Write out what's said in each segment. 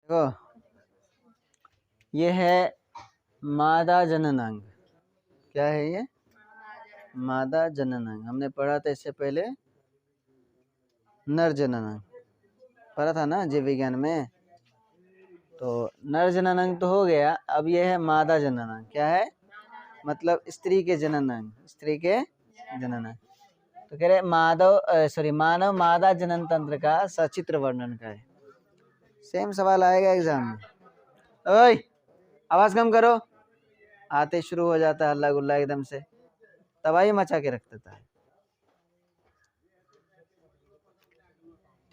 देखो ये है मादा जनन अंग। क्या है ये? मादा जनन अंग। हमने पढ़ा था इससे पहले नर जनन अंग, पढ़ा था ना जीव विज्ञान में। तो नर जनन अंग तो हो गया, अब ये है मादा जनन अंग। क्या है? मतलब स्त्री के जनन अंग, स्त्री के जनन अंग। तो कह रहे मानव मादा जनन तंत्र का सचित्र वर्णन का है। सेम सवाल आएगा एग्जाम में। ओए आवाज कम करो, आते शुरू हो जाता है हल्ला गुल्ला एकदम से, तबाही मचा के रख देता है।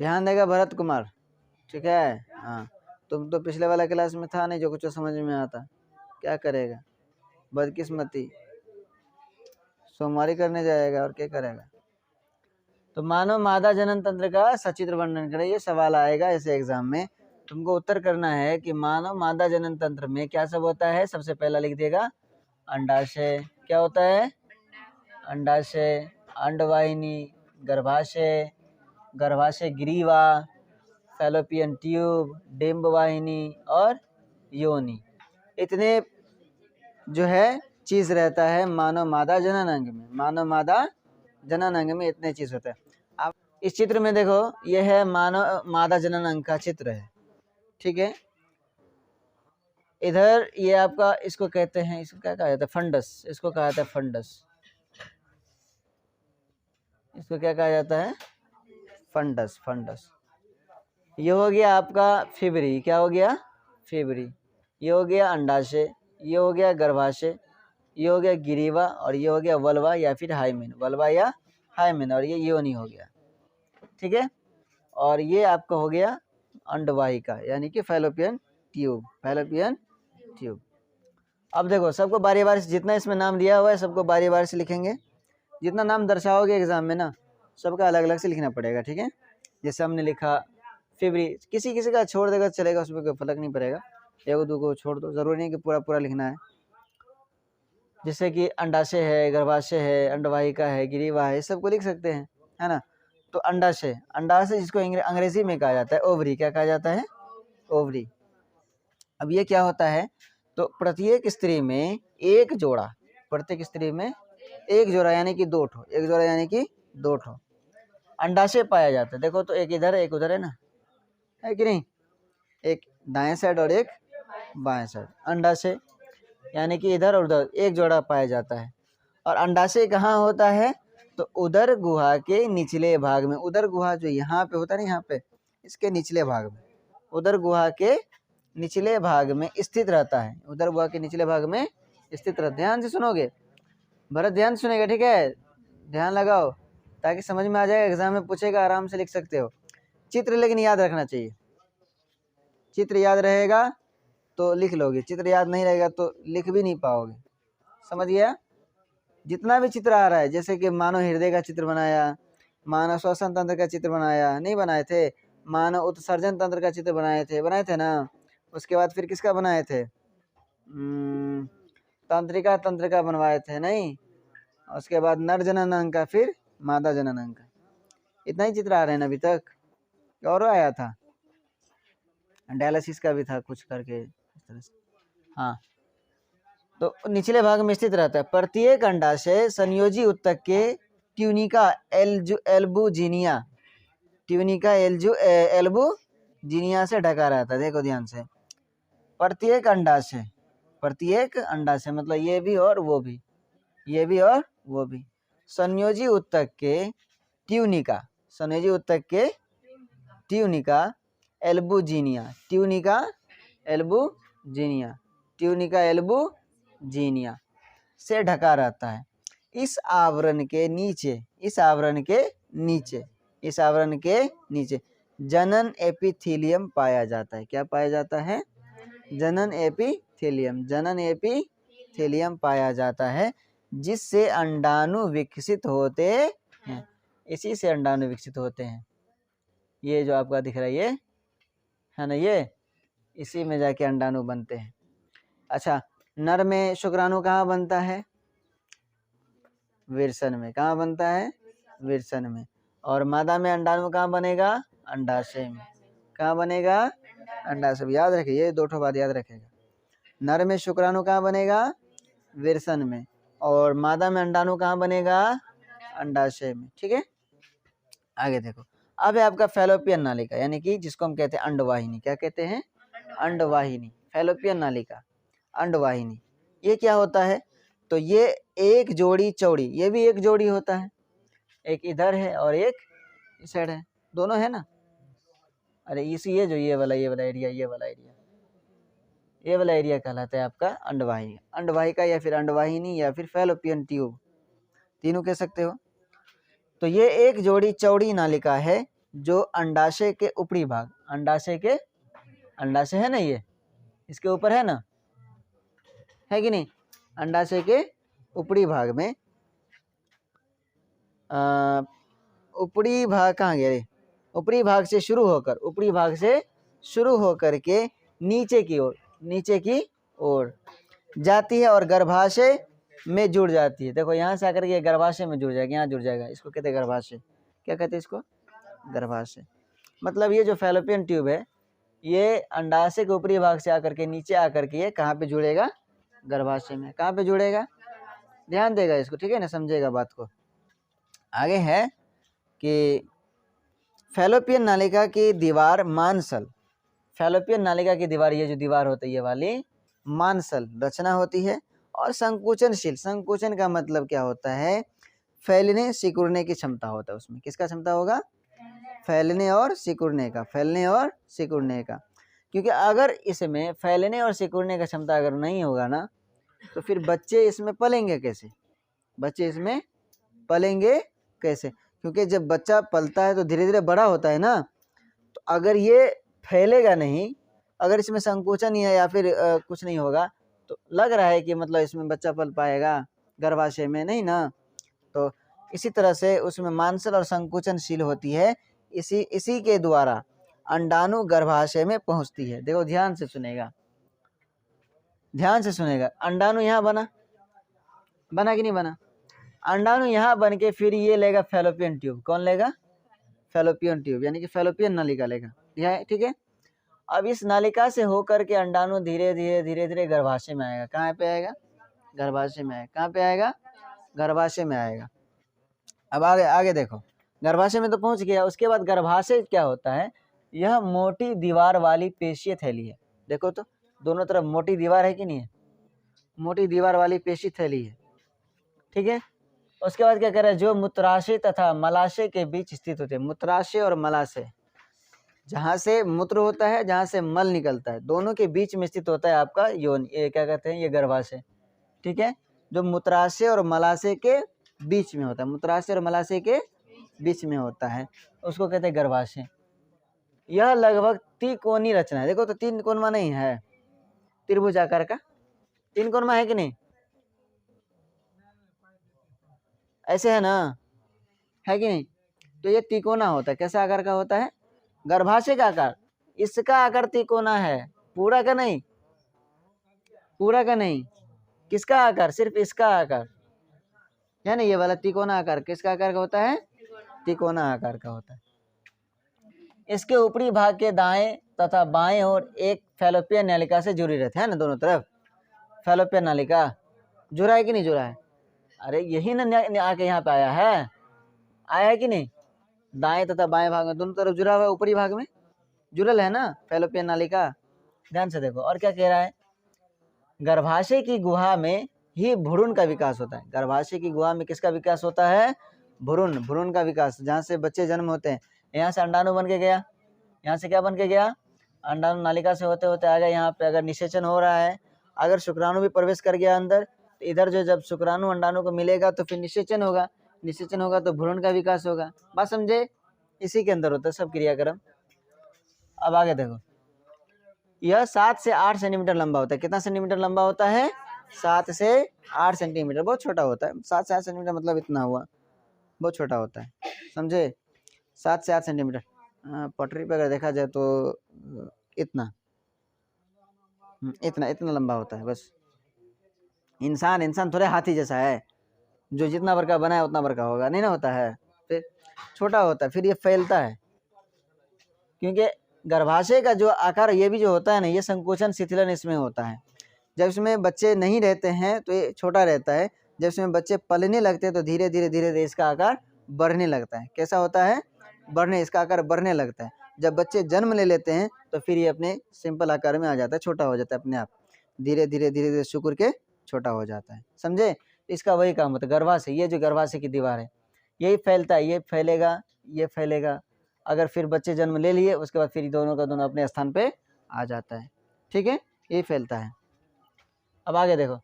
ध्यान देगा भरत कुमार, ठीक है? हाँ, तुम तो पिछले वाला क्लास में था नहीं जो कुछ समझ में आता, क्या करेगा? बदकिस्मती, सोमवारी करने जाएगा और क्या करेगा? तो मानव मादा जनन तंत्र का सचित्र वर्णन करें, ये सवाल आएगा ऐसे एग्जाम में। तुमको उत्तर करना है कि मानव मादा जनन तंत्र में क्या सब होता है। सबसे पहला लिख देगा अंडाशय। क्या होता है? अंडाशय, अंडवाहिनी, गर्भाशय, गर्भाशय ग्रीवा, फैलोपियन ट्यूब, डिंब वाहिनी और योनि। इतने जो है चीज रहता है मानव मादा जनन अंग में। मानव मादा जनन अंग में इतने चीज होता है। अब इस चित्र में देखो, यह है मानव मादा जनन अंग का चित्र है, ठीक है? इधर ये आपका, इसको कहते हैं, इसको क्या कहा जाता है? फंडस। इसको कहा जाता है फंडस। इसको क्या कहा जाता है? फंडस। फंडस। ये हो गया आपका फिबरी। क्या हो गया? फिबरी। ये हो गया अंडाशय, ये हो गया गर्भाशय, ये हो गया गिरीवा और ये हो गया वल्वा या फिर हाइमेन। वल्वा या हाइमेन, और ये योनि हो गया, ठीक है? और ये आपका हो गया अंडवाहिका यानी कि फैलोपियन ट्यूब। Fallopian tube. अब देखो सबको बारी बारी से, जितना इसमें नाम दिया हुआ है सबको बारी बारी से लिखेंगे। जितना नाम दर्शाओगे एग्जाम में ना, सबका अलग अलग से लिखना पड़ेगा, ठीक है? जैसे हमने लिखा फिबरी, किसी किसी का छोड़ देगा चलेगा, उसमें कोई फर्क नहीं पड़ेगा। एक दो को छोड़ दो, जरूरी नहीं कि पूरा पूरा लिखना है। जैसे कि अंडाशय है, गर्भाशय है, अंडवाहिका है, गिरीवा है, सबको लिख सकते हैं, है ना? तो अंडाशय, अंडाशय जिसको अंग्रेजी में कहा जाता है ओवरी। क्या कहा जाता है? ओवरी। अब ये क्या होता है? तो प्रत्येक स्त्री में एक जोड़ा, प्रत्येक स्त्री में एक जोड़ा यानी कि दो ठो, एक जोड़ा यानी कि दो ठो अंडाशय पाया जाता है। देखो तो एक इधर है एक उधर है ना, है कि नहीं? एक दाएं साइड और एक बाएं साइड। अंडाशय यानी कि इधर और उधर एक जोड़ा पाया जाता है। और अंडाशय कहाँ होता है? तो उदर गुहा के निचले भाग में। उदर गुहा जो यहाँ पे होता है ना, यहाँ पे इसके निचले भाग में, उदर गुहा के निचले भाग में स्थित रहता है। उदर गुहा के निचले भाग में स्थित रहता है। ध्यान से सुनोगे भरत, ध्यान सुनेगा, ठीक है? ध्यान लगाओ ताकि समझ में आ जाएगा, एग्जाम में पूछेगा, आराम से लिख सकते हो। चित्र लेकिन याद रखना चाहिए। चित्र याद रहेगा तो लिख लोगे, चित्र याद नहीं रहेगा तो लिख भी नहीं पाओगे। समझ गया? जितना भी चित्र आ रहा है, जैसे कि मानव हृदय का चित्र बनाया, मानव श्वसन तंत्र का चित्र बनाया, नहीं बनाए थे? मानव उत्सर्जन तंत्र का चित्र बनाए थे ना? उसके बाद फिर किसका बनाए थे? तंत्रिका तंत्र का बनवाए थे, नहीं? उसके बाद नर जनन अंग का, फिर मादा जनन अंग का। इतना ही चित्र आ रहे हैं अभी तक, और आया था डायलिसिस का भी था कुछ करके इस तरह से। हाँ, तो निचले भाग में स्थित रहता है। प्रत्येक अंडाशय संयोजी उत्तक के ट्यूनिका एल्बुजिनिया, ट्यूनिका एल्बुजिनिया से ढका रहता है। देखो ध्यान से, प्रत्येक अंडाशय, प्रत्येक अंडाशय मतलब ये भी और वो भी, ये भी और वो भी, संयोजी उत्तक के ट्यूनिका, संयोजी उत्तक के tunica albuginea, tunica albuginea, tunica albuginea से ढका रहता है। इस आवरण के नीचे, इस आवरण के नीचे, इस आवरण के नीचे जनन एपिथेलियम पाया जाता है। क्या पाया जाता है? जनन एपिथेलियम, जनन एपिथेलियम पाया जाता है, जिससे अंडाणु विकसित होते हैं। इसी से अंडाणु विकसित होते हैं। ये जो आपका दिख रहा है ये है ना, ये इसी में जाके अंडाणु बनते हैं। अच्छा, नर में शुक्राणु कहाँ बनता है? विरसन में। कहाँ बनता है? विरसन में। और मादा में अंडाणु कहाँ बनेगा? अंडाशय में। कहाँ बनेगा? अंडाशय। याद रखिए, ये 2 ठो बात याद रखेगा। नर में शुक्राणु कहाँ बनेगा? विरसन में। और मादा में अंडाणु कहाँ बनेगा? अंडाशय में। ठीक है, आगे देखो। अब है आपका फैलोपियन नालिका, यानी कि जिसको हम कहते हैं अंडवाहिनी। क्या कहते हैं? अंडवाहिनी। फैलोपियन नालिका, अंडवाहिनी। ये क्या होता है? तो ये एक जोड़ी चौड़ी, ये भी एक जोड़ी होता है, एक इधर है और एक इस साइड है, दोनों है ना। अरे इसी ये जो ये वाला एरिया, ये वाला एरिया कहलाता है आपका अंडवाही, अंडवाहिका या फिर अंडवाहिनी या फिर फैलोपियन ट्यूब, तीनों कह सकते हो। तो ये एक जोड़ी चौड़ी नालिका है जो अंडाशय के ऊपरी भाग, अंडाशय है ना, ये इसके ऊपर है ना, है कि नहीं? अंडाशय के ऊपरी भाग में ऊपरी भाग कहाँ गया रे? ऊपरी भाग से शुरू होकर के नीचे की ओर जाती है और गर्भाशय में जुड़ जाती है। देखो यहाँ से आकर के गर्भाशय में जुड़ जाएगा, यहाँ जुड़ जाएगा, इसको कहते हैं गर्भाशय। क्या कहते हैं इसको? गर्भाशय। मतलब ये जो फैलोपियन ट्यूब है, ये अंडाशय के ऊपरी भाग से आकर के नीचे आकर के ये कहाँ पे जुड़ेगा? गर्भाशय में। कहाँ पे जुड़ेगा? ध्यान देगा इसको, ठीक है ना, समझेगा बात को। आगे है कि फैलोपियन नालिका की दीवार मांसल, फैलोपियन नालिका की दीवार, ये जो दीवार होती है ये वाली मांसल रचना होती है और संकुचनशील। संकुचन का मतलब क्या होता है? फैलने सिकुड़ने की क्षमता होता है उसमें। किसका क्षमता होगा? फैलने और सिकुड़ने का, फैलने और सिकुड़ने का। क्योंकि अगर इसमें फैलने और सिकुड़ने का क्षमता अगर नहीं होगा ना, तो फिर बच्चे इसमें पलेंगे कैसे? बच्चे इसमें पलेंगे कैसे? क्योंकि जब बच्चा पलता है तो धीरे धीरे बड़ा होता है ना, तो अगर ये फैलेगा नहीं, अगर इसमें संकोचन ही है या फिर कुछ नहीं होगा, तो लग रहा है कि मतलब इसमें बच्चा पल पाएगा गर्भाशय में, नहीं ना। तो इसी तरह से उसमें मांसल और संकुचनशील होती है, इसी के द्वारा अंडाणु गर्भाशय में पहुंचती है। देखो ध्यान से सुनेगा, अंडाणु यहाँ बना कि नहीं बना? अंडाणु यहाँ बन के फिर ये लेगा फैलोपियन ट्यूब। कौन लेगा? फैलोपियन ट्यूब, यानी कि फैलोपियन नालिका लेगा, ठीक है। अब इस नालिका से होकर के अंडाणु धीरे धीरे गर्भाशय में आएगा। कहाँ पे आएगा? गर्भाशय में आएगा। कहाँ पे आएगा? गर्भाशय में आएगा। अब आगे देखो, गर्भाशय में तो पहुंच गया। उसके बाद गर्भाशय क्या होता है? यह मोटी दीवार वाली पेशीय थैली है। देखो तो दोनों तरफ मोटी दीवार है कि नहीं है? मोटी दीवार वाली पेशी थैली है, ठीक है। उसके बाद क्या कर रहा है? जो मूत्राशय तथा मलाशय के बीच स्थित होते हैं। मूत्राशय और मलाशय, जहाँ से मूत्र होता है, जहाँ से मल निकलता है, दोनों के बीच में स्थित होता है आपका योनि, ये क्या कहते हैं? ये गर्भाशय, ठीक है। जो मूत्राशय और मलाशय के बीच में होता है, मूत्राशय और मलाशय के बीच में होता है, उसको कहते हैं गर्भाशय। यह लगभग त्रिकोणीय रचना है। देखो तो तीन कोणमा नहीं है, त्रिभुज आकार का तीन कोणमा है कि नहीं? ऐसे है ना, है कि नहीं? तो ये तिकोना होता है। कैसा आकार का होता है? गर्भाशय का आकार, इसका आकार तिकोना है, पूरा का नहीं, किसका आकार? सिर्फ इसका आकार है ना, ये वाला तिकोना आकार। किसका आकार का होता है? तिकोना आकार का होता है। इसके ऊपरी भाग के दाएं तथा बाएं और एक फैलोपियन नालिका से जुड़ी रहती है ना, दोनों तरफ फैलोपियन नालिका जुड़ा है कि नहीं जुड़ा है? अरे यही ना आके यहाँ पे आया है कि नहीं? दाएं तथा बाएं भाग में दोनों तरफ जुड़ा हुआ है, ऊपरी भाग में जुड़ल है ना फैलोपियन नालिका। ध्यान से देखो और क्या कह रहा है? गर्भाशय की गुहा में ही भ्रूण का विकास होता है। गर्भाशय की गुहा में किसका विकास होता है? भ्रूण का विकास, जहाँ से बच्चे जन्म होते हैं। यहाँ से अंडाणु बन के गया, यहाँ से क्या बन के गया? अंडाणु नालिका से होते होते आ गया यहाँ पे। अगर निषेचन हो रहा है, अगर शुक्राणु भी प्रवेश कर गया अंदर, तो इधर जो जब शुक्राणु अंडाणु को मिलेगा तो फिर निषेचन होगा, तो भ्रूण का विकास होगा। बात समझे? इसी के अंदर होता है सब क्रियाक्रम। अब आगे देखो, यह 7 से 8 सेंटीमीटर लंबा होता है। कितना सेंटीमीटर लंबा होता है? 7 से 8 सेंटीमीटर। बहुत छोटा होता है। 7 से 8 सेंटीमीटर मतलब इतना हुआ, बहुत छोटा होता है, समझे? 7 से 8 सेंटीमीटर। पटरी पे अगर देखा जाए तो इतना लंबा होता है बस। इंसान थोड़े हाथी जैसा है, जो जितना बड़का बना है उतना बड़का होगा, नहीं ना होता है, फिर छोटा होता है। फिर ये फैलता है, क्योंकि गर्भाशय का जो आकार ये भी जो होता है ना, ये संकोचन शिथिलन इसमें होता है। जब इसमें बच्चे नहीं रहते हैं तो ये छोटा रहता है, जब इसमें बच्चे पलने लगते हैं तो धीरे धीरे धीरे धीरे इसका आकार बढ़ने लगता है। कैसा होता है? इसका आकार बढ़ने लगता है। जब बच्चे जन्म ले लेते हैं तो फिर ये अपने सिंपल आकार में आ जाता है, छोटा हो जाता है अपने आप, धीरे धीरे धीरे धीरे सिकुड़ के छोटा हो जाता है। समझे? इसका वही काम होता है। गर्भाशय, ये जो गर्भाशय की दीवार है यही फैलता है, ये फैलेगा, ये फैलेगा। अगर फिर बच्चे जन्म ले लिए उसके बाद फिर दोनों का दोनों अपने स्थान पे आ जाता है। ठीक है, ये फैलता है। अब आगे देखो,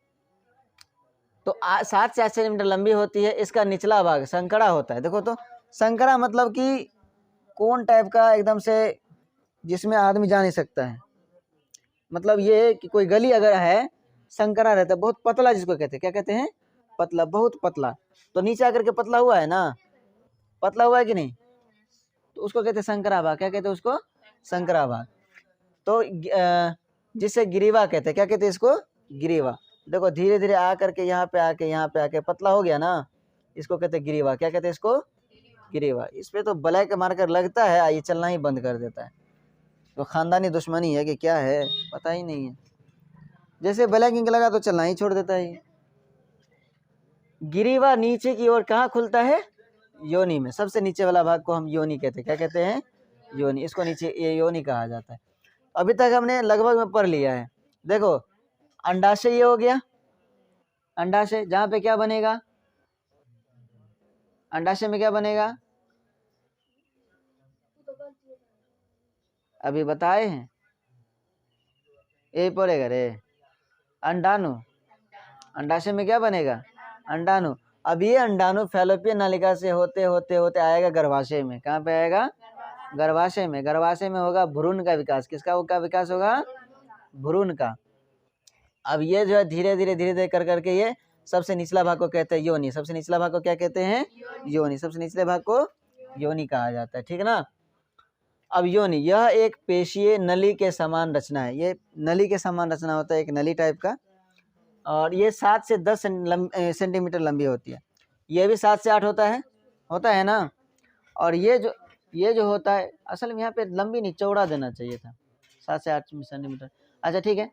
तो 7 से 8 सेंटीमीटर लंबी होती है। इसका निचला भाग संकरा होता है। देखो तो संकरा मतलब कि कोन टाइप का एकदम से, जिसमें आदमी जा नहीं सकता है। मतलब ये कि कोई गली अगर है, संकरा रहता है, बहुत पतला, जिसको कहते हैं, क्या कहते हैं? पतला, बहुत पतला। तो नीचे आकर के पतला हुआ है ना, पतला हुआ है कि नहीं, तो उसको कहते हैं संकरा भाग। क्या कहते हैं उसको? संकरा भाग। तो जिसे गिरीवा कहते हैं, क्या कहते हैं इसको? गिरीवा। देखो धीरे धीरे आ करके यहाँ पे आके पतला हो गया ना, इसको कहते हैं गिरीवा। क्या कहते हैं इसको? गिरीवा। इस पे तो ब्लैक मार्कर लगता है, ये चलना ही बंद कर देता है। तो खानदानी दुश्मनी है कि क्या है, पता ही नहीं है। जैसे ब्लैक इंक लगा तो चलना ही छोड़ देता है। गिरीवा नीचे की ओर कहाँ खुलता है? योनि में। सबसे नीचे वाला भाग को हम योनि कहते हैं। क्या कहते हैं? योनि। इसको नीचे ये योनि कहा जाता है। अभी तक हमने लगभग में पढ़ लिया है। देखो अंडाशय ये हो गया, अंडाशय, जहाँ पे क्या बनेगा? अंडाशय में क्या बनेगा? अभी बताए हैं, यही पड़ेगा रे, अंडाणु। अंडाशय में क्या बनेगा? अंडाणु। अब ये अंडाणु फैलोपियन नालिका से होते होते होते आएगा गर्भाशय में। कहाँ पे आएगा? गर्भाशय में। गर्भाशय में होगा भ्रूण का विकास। किसका विकास होगा? भ्रूण का। अब ये जो है धीरे धीरे कर करके ये सबसे निचला भाग को कहते हैं योनि। सबसे निचला भाग को क्या कहते हैं? योनि। सबसे निचले भाग को योनि कहा जाता है। ठीक है ना? अब योनि, यह एक पेशीय नली के समान रचना है। ये नली के समान रचना होता है, एक नली टाइप का। और ये 7 से 10 सेंटीमीटर लंबी होती है। ये भी 7 से 8 होता है ना। और ये जो होता है, असल में यहाँ पे लंबी नहीं, चौड़ा देना चाहिए था, 7 से 8 सेंटीमीटर। अच्छा ठीक है,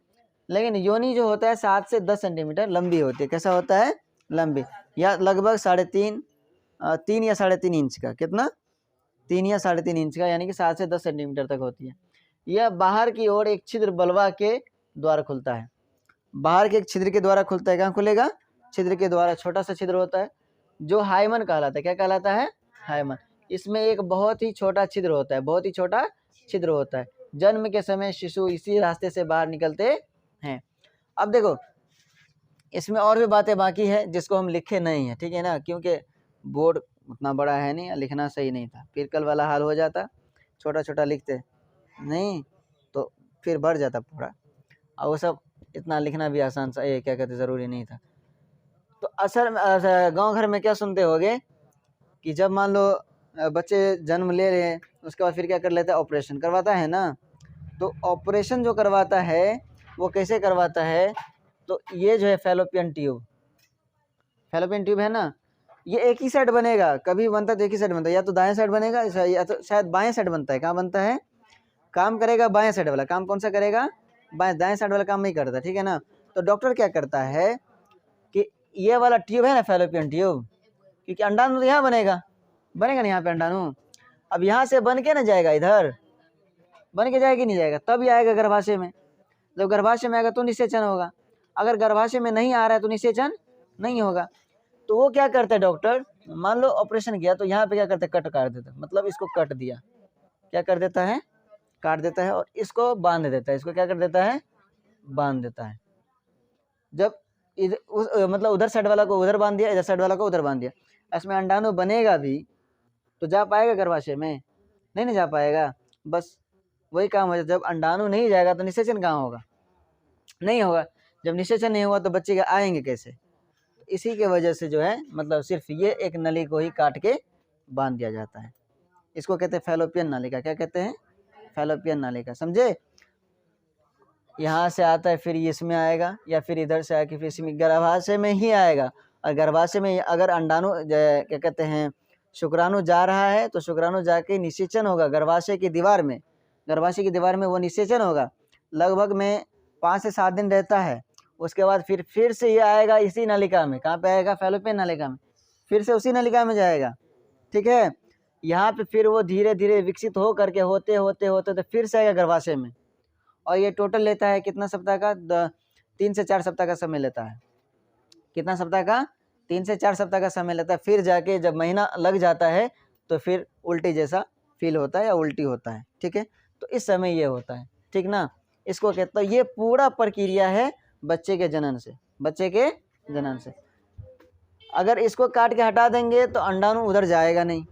लेकिन योनि जो होता है 7 से 10 सेंटीमीटर लंबी होती है। कैसा होता है? लंबी, या लगभग 3 या 3.5 इंच का। कितना? 3 या 3.5 इंच का, यानी कि 7 से 10 सेंटीमीटर तक होती है। यह बाहर की ओर एक छिद्र बल्वा के द्वारा खुलता है। बाहर के एक छिद्र के द्वारा खुलता है। कहाँ खुलेगा? छिद्र के द्वारा। छोटा सा छिद्र होता है जो हाइमन कहलाता है। क्या कहलाता है? हाइमन। इसमें एक बहुत ही छोटा छिद्र होता है, बहुत ही छोटा छिद्र होता है। जन्म के समय शिशु इसी रास्ते से बाहर निकलते हैं। अब देखो इसमें और भी बातें बाकी है जिसको हम लिखे नहीं है, ठीक है ना, क्योंकि बोर्ड उतना बड़ा है नहीं, लिखना सही नहीं था। फिर कल वाला हाल हो जाता, छोटा छोटा लिखते नहीं तो फिर बढ़ जाता पूरा, और वो सब इतना लिखना भी आसान सा, ये क्या कहते ज़रूरी नहीं था। तो असल गांव घर में क्या सुनते होगे कि जब मान लो बच्चे जन्म ले रहे हैं, उसके बाद फिर क्या कर लेता है? ऑपरेशन करवाता है ना। तो ऑपरेशन जो करवाता है वो कैसे करवाता है? तो ये जो है फैलोपियन ट्यूब है ना, ये एक ही साइड बनेगा। कभी बनता तो एक ही साइड बनता है, या तो दाएं साइड बनेगा या तो शायद बाएं साइड बनता है। कहाँ बनता है? काम करेगा बाएं साइड वाला। काम कौन सा करेगा? दाएं साइड वाला काम नहीं करता, ठीक है ना। तो डॉक्टर क्या करता है कि ये वाला ट्यूब है ना, फैलोपियन ट्यूब, क्योंकि अंडाणु तो यहाँ बनेगा ना, यहाँ पे अंडाणु। अब यहाँ से बन के ना जाएगा, इधर बन के जाएगा नहीं जाएगा, तब ये आएगा गर्भाशय में। जब गर्भाशय में आएगा तो निषेचन होगा। अगर गर्भाशय में नहीं आ रहा है तो निषेचन नहीं होगा। तो वो क्या करता है डॉक्टर, मान लो ऑपरेशन किया तो यहाँ पे क्या करता है? कट काट देता है, मतलब इसको कट दिया, क्या कर देता है? काट देता है, और इसको बांध देता है। इसको क्या कर देता है? बांध देता है। जब मतलब उधर साइड वाला को उधर बांध दिया, इधर साइड वाला को उधर बांध दिया, इसमें अंडाणु बनेगा भी तो जा पाएगा गर्भाशय में? नहीं जा पाएगा। बस वही काम हो जाता है। जब अंडाणु नहीं जाएगा तो निषेचन कहाँ होगा? नहीं होगा। जब निषेचन नहीं हुआ तो बच्चे के आएंगे कैसे? इसी के वजह से जो है, मतलब सिर्फ ये एक नली को ही काट के बांध दिया जाता है। इसको कहते हैं फैलोपियन नालिका। क्या कहते हैं? फैलोपियन नालिका। समझे? यहाँ से आता है फिर इसमें आएगा, या फिर इधर से आके फिर इसमें गर्भाशय में ही आएगा। और गर्भाशय में अगर अंडाणु क्या कहते हैं शुक्राणु जा रहा है तो शुक्राणु जाके निषेचन होगा गर्भाशय की दीवार में। गर्भाशय की दीवार में वो निषेचन होगा, लगभग में 5 से 7 दिन रहता है। उसके बाद फिर से ये आएगा इसी नलिका में। कहाँ पे आएगा? फैलोपियन नलिका में। फिर से उसी नलिका में जाएगा, ठीक है। यहाँ पे फिर वो धीरे धीरे विकसित हो करके होते होते होते तो फिर से आएगा गर्भाशय में। और ये टोटल लेता है कितना सप्ताह का? 3 से 4 सप्ताह का समय लेता है। कितना सप्ताह का? 3 से 4 सप्ताह का समय लेता है। फिर जाके जब महीना लग जाता है तो फिर उल्टी जैसा फील होता है या उल्टी होता है, ठीक है। तो इस समय ये होता है, ठीक ना। इसको कहता है, ये पूरा प्रक्रिया है बच्चे के जनन से, बच्चे के जनन से। अगर इसको काट के हटा देंगे तो अंडाणु उधर जाएगा नहीं।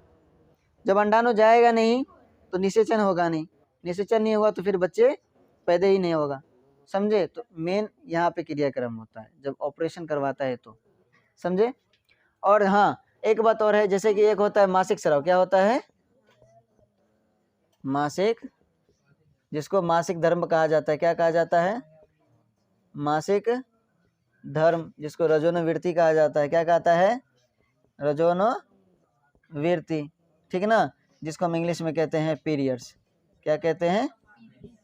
जब अंडाणु जाएगा नहीं तो निषेचन होगा नहीं, निषेचन नहीं होगा तो फिर बच्चे पैदा ही नहीं होगा, समझे। तो मेन यहाँ पे क्रियाक्रम होता है जब ऑपरेशन करवाता है तो, समझे। और हाँ, एक बात और है, जैसे कि एक होता है मासिक स्राव। क्या होता है? मासिक, जिसको मासिक धर्म कहा जाता है। क्या कहा जाता है? मासिक धर्म, जिसको रजोनवृत्ति कहा जाता है। क्या कहता है? रजोनवृत्ति, ठीक ना। जिसको हम इंग्लिश में कहते हैं पीरियड्स। क्या कहते हैं?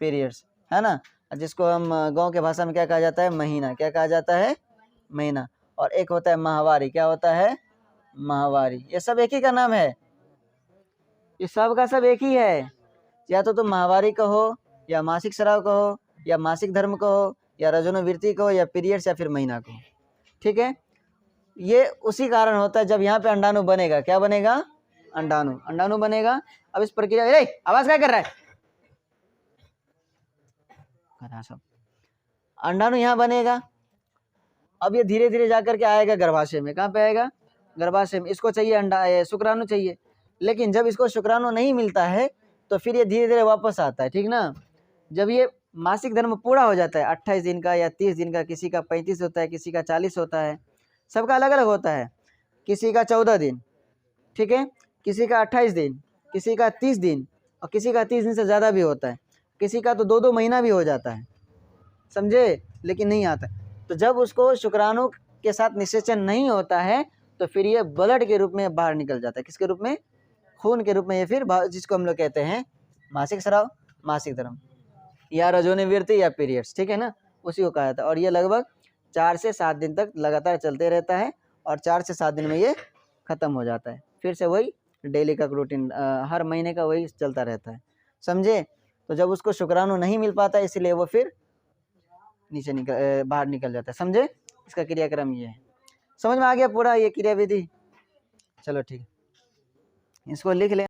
पीरियड्स, है ना। जिसको हम गांव के भाषा में क्या कहा जाता है? महीना। क्या कहा जाता है? महीना। और एक होता है माहवारी। क्या होता है? माहवारी। ये सब एक ही का नाम है, ये सब का सब एक ही है। या तो तुम माहवारी कहो, या मासिक स्राव कहो, या मासिक धर्म कहो, या रजोनवृत्ति कहो, या पीरियड्स, या फिर महीना कहो, ठीक है। ये उसी कारण होता है जब यहाँ पे अंडाणु बनेगा। क्या बनेगा? अंडाणु, अंडाणु बनेगा। अब इस प्रक्रिया, आवाज क्या कर रहा है? सब अंडाणु यहाँ बनेगा। अब ये धीरे धीरे जाकर के आएगा गर्भाशय में। कहाँ पे आएगा? गर्भाशय में। इसको चाहिए शुक्राणु चाहिए, लेकिन जब इसको शुक्राणु नहीं मिलता है तो फिर ये धीरे धीरे वापस आता है, ठीक ना। जब ये मासिक धर्म पूरा हो जाता है 28 दिन का या 30 दिन का, किसी का 35 होता है, किसी का 40 होता है, सबका अलग अलग होता है। किसी का 14 दिन, ठीक है, किसी का 28 दिन, किसी का 30 दिन, और किसी का 30 दिन से ज़्यादा भी होता है, किसी का तो 2-2 महीना भी हो जाता है, समझे, लेकिन नहीं आता। तो जब उसको शुक्राणु के साथ निषेचन नहीं होता है तो फिर ये ब्लड के रूप में बाहर निकल जाता है। किसके रूप में? खून के रूप में। ये फिर जिसको हम लोग कहते हैं मासिक स्राव, मासिक धर्म, या रजोनिवृत्ति, या पीरियड्स, ठीक है ना, उसी को कहा जाता है। और ये लगभग 4 से 7 दिन तक लगातार चलते रहता है, और 4 से 7 दिन में ये खत्म हो जाता है। फिर से वही डेली का रूटीन, हर महीने का वही चलता रहता है, समझे। तो जब उसको शुक्राणु नहीं मिल पाता इसलिए वो फिर नीचे बाहर निकल जाता है, समझे। इसका क्रियाक्रम ये है। समझ में आ गया पूरा ये क्रिया विधि? चलो ठीक है, इसको लिख ले।